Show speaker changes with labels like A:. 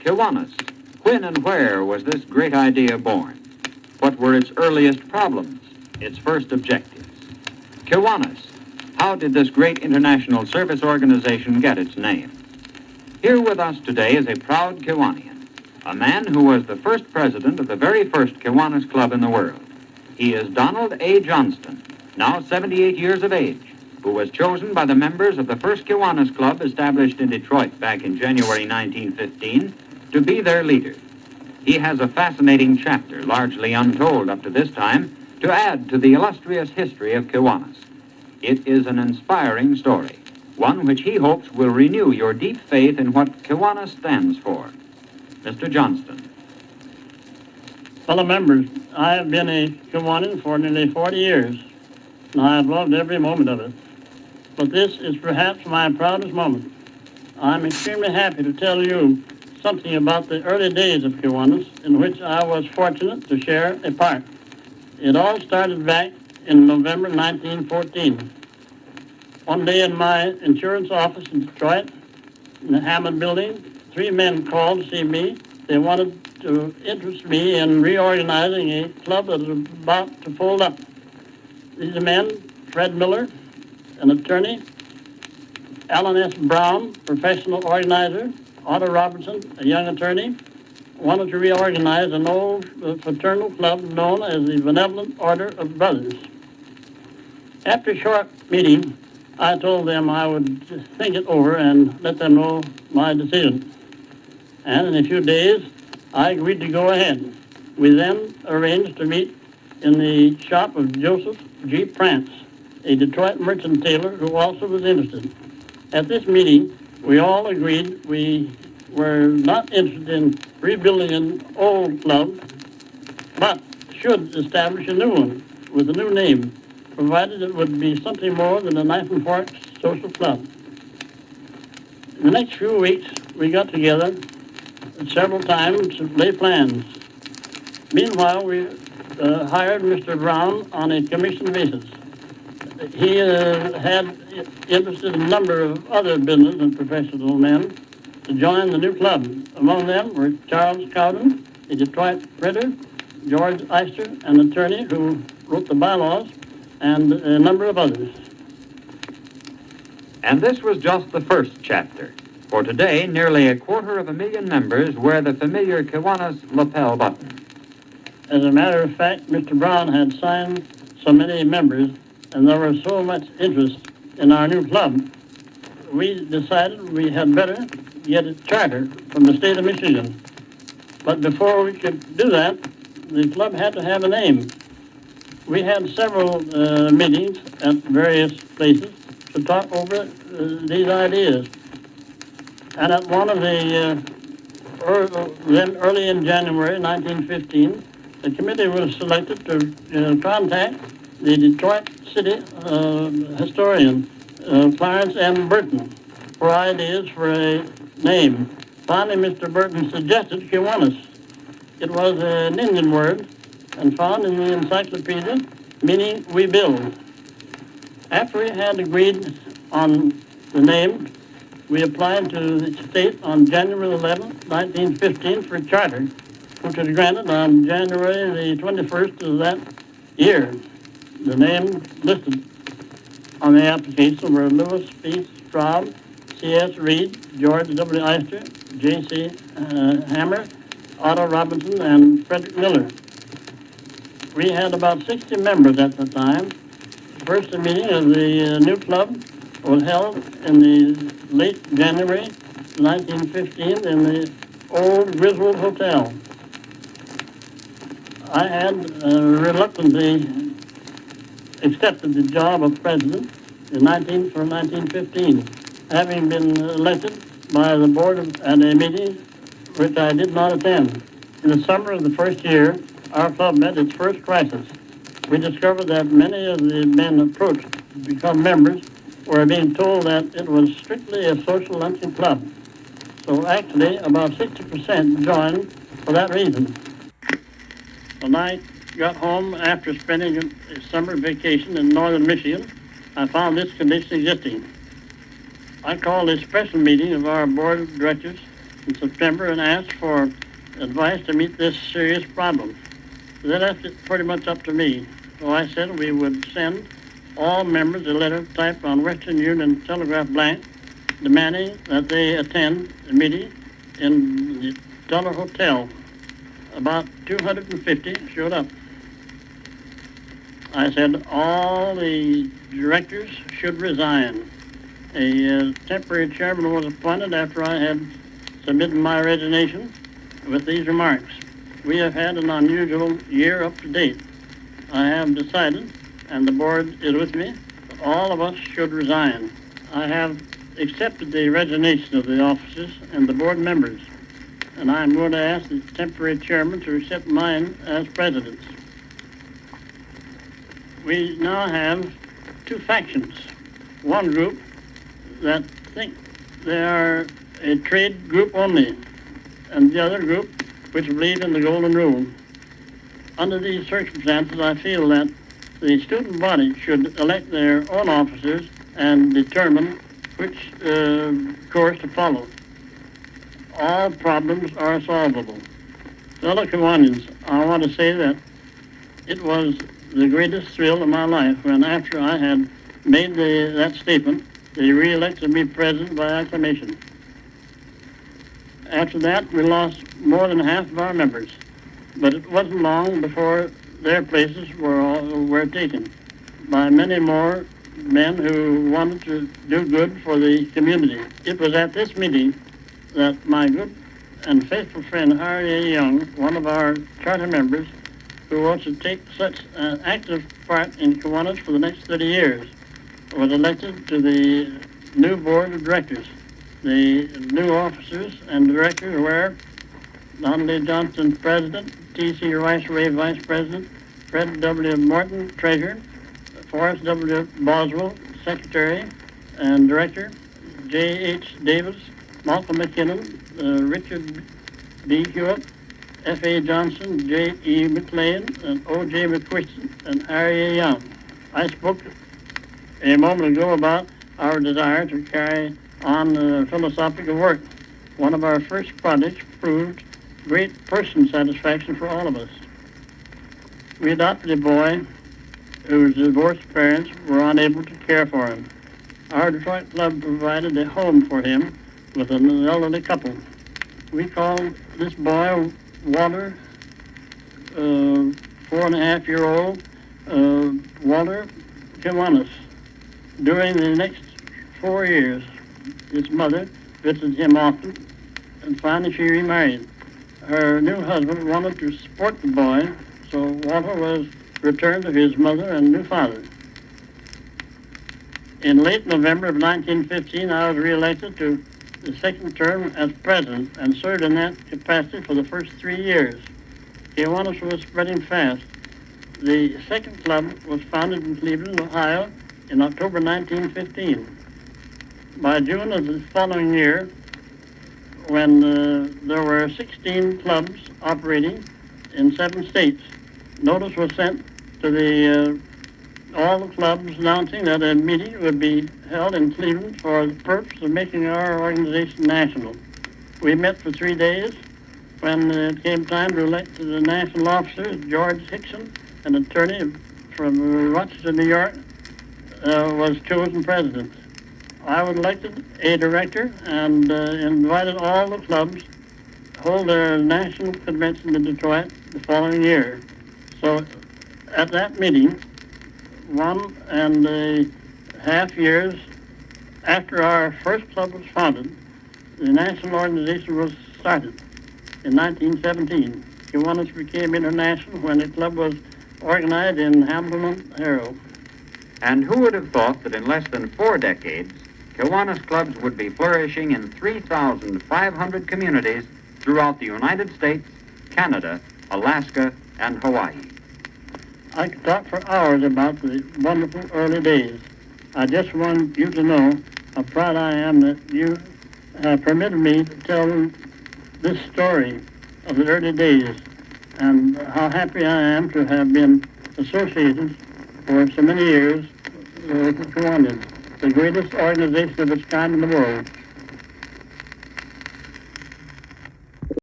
A: Kiwanis. When and where was this great idea born? What were its earliest problems, its first objectives? Kiwanis. How did this great international service organization get its name? Here with us today is a proud Kiwanian, a man who was the first president of the very first Kiwanis club in the world. He is Donald A. Johnston, now 78 years of age, who was chosen by the members of the first Kiwanis club established in Detroit back in January 1915 to be their leader. He has a fascinating chapter, largely untold up to this time, to add to the illustrious history of Kiwanis. It is an inspiring story, one which he hopes will renew your deep faith in what Kiwanis stands for. Mr. Johnston.
B: Fellow members, I have been a Kiwanis for nearly 40 years, and I have loved every moment of it. But this is perhaps my proudest moment. I'm extremely happy to tell you something about the early days of Kiwanis, in which I was fortunate to share a part. It all started back in November 1914. One day in my insurance office in Detroit, in the Hammond building, 3 men called to see me. They wanted to interest me in reorganizing a club that was about to fold up. These men, Fred Miller, an attorney, Alan S. Brown, professional organizer, Otto Robertson, a young attorney, wanted to reorganize an old fraternal club known as the Benevolent Order of Brothers. After a short meeting, I told them I would think it over and let them know my decision. And in a few days, I agreed to go ahead. We then arranged to meet in the shop of Joseph G. Prance, a Detroit merchant tailor who also was interested. At this meeting, we all agreed we were not interested in rebuilding an old club, but should establish a new one with a new name, provided it would be something more than a knife and fork social club. In the next few weeks, we got together several times to lay plans. Meanwhile, we hired Mr. Brown on a commission basis. He had interested a number of other business and professional men to join the new club. Among them were Charles Cowden, a Detroit printer, George Eister, an attorney who wrote the bylaws, and a number of others.
A: And this was just the first chapter. For today, nearly 250,000 members wear the familiar Kiwanis lapel button.
B: As a matter of fact, Mr. Brown had signed so many members, and there was so much interest in our new club, we decided we had better get a charter from the state of Michigan. But before we could do that, the club had to have a name. We had several meetings at various places to talk over these ideas. And at one of the, then early in January 1915, the committee was selected to contact the Detroit City historian, Clarence M. Burton, for ideas for a name. Finally, Mr. Burton suggested Kiwanis. It was an Indian word and found in the encyclopedia, meaning we build. After we had agreed on the name, we applied to the state on January 11, 1915 for a charter, which was granted on January the 21st of that year. The name listed on the application were Lewis P. Straub, C.S. Reed, George W. Eister, J.C. Hammer, Otto Robinson, and Frederick Miller. We had about 60 members at the time. The first meeting of the new club was held in the late January 1915 in the old Griswold Hotel. I had reluctantly accepted the job of president for 1915, having been elected by the board at a meeting which I did not attend. In the summer of the first year, our club met its first crisis. We discovered that many of the men approached to become members were being told that it was strictly a social luncheon club. So actually, about 60% joined for that reason. When I got home after spending a summer vacation in northern Michigan, I found this condition existing. I called a special meeting of our board of directors in September and asked for advice to meet this serious problem. They left it pretty much up to me. So I said we would send all members a letter typed on Western Union telegraph blank demanding that they attend a meeting in the Dollar Hotel. About 250 showed up. I said all the directors should resign. A temporary chairman was appointed after I had submitted my resignation with these remarks. We have had an unusual year up to date. I have decided, and the board is with me, that all of us should resign. I have accepted the resignation of the officers and the board members, and I'm going to ask the temporary chairman to accept mine as president. We now have two factions. One group that think they are a trade group only, and the other group which believe in the golden rule. Under these circumstances, I feel that the student body should elect their own officers and determine which course to follow. All problems are solvable. Fellow Kiwanis, I want to say that it was the greatest thrill of my life when, after I had made that statement, they re-elected me president by acclamation. After that, we lost more than half of our members, but it wasn't long before their places were taken by many more men who wanted to do good for the community. It was at this meeting that my good and faithful friend Harry A. Young, one of our charter members, who wants to take such an active part in Kiwanis for the next 30 years, was elected to the new board of directors. The new officers and directors were Donald Johnson, president; T.C. Rice-Ray, vice president; Fred W. Morton, treasurer; Forrest W. Boswell, secretary and director; J.H. Davis, Malcolm McKinnon, Richard B. Hewitt, F.A. Johnson, J.E. McLean, and O.J. McQuiston, and Harry A. Young. I spoke a moment ago about our desire to carry on philosophical work. One of our first projects proved great person satisfaction for all of us. We adopted a boy whose divorced parents were unable to care for him. Our Detroit Club provided a home for him with an elderly couple. We called this boy Walter, 4.5-year-old Walter Kiwanis. During the next 4 years, his mother visited him often, and finally she remarried. Her new husband wanted to support the boy, so Walter was returned to his mother and new father. In late November of 1915, I was reelected to the second term as president and served in that capacity for the first 3 years. Kiwanis was spreading fast. The second club was founded in Cleveland, Ohio in October 1915. By June of the following year, when there were 16 clubs operating in 7 states, notice was sent to all the clubs announcing that a meeting would be held in Cleveland for the purpose of making our organization national. We met for 3 days. When it came time to elect the national officers, George Hickson, an attorney from Rochester, New York, was chosen president. I was elected a director and invited all the clubs to hold their national convention in Detroit the following year. So at that meeting, 1.5 years after our first club was founded, the national organization was started in 1917. Kiwanis became international when the club was organized in Hamilton, Ontario.
A: And who would have thought that in less than 4 decades, Kiwanis clubs would be flourishing in 3,500 communities throughout the United States, Canada, Alaska, and Hawaii.
B: I could talk for hours about the wonderful early days. I just want you to know how proud I am that you permitted me to tell this story of the early days, and how happy I am to have been associated for so many years with the Kiwanis, the greatest organization of its kind in the world.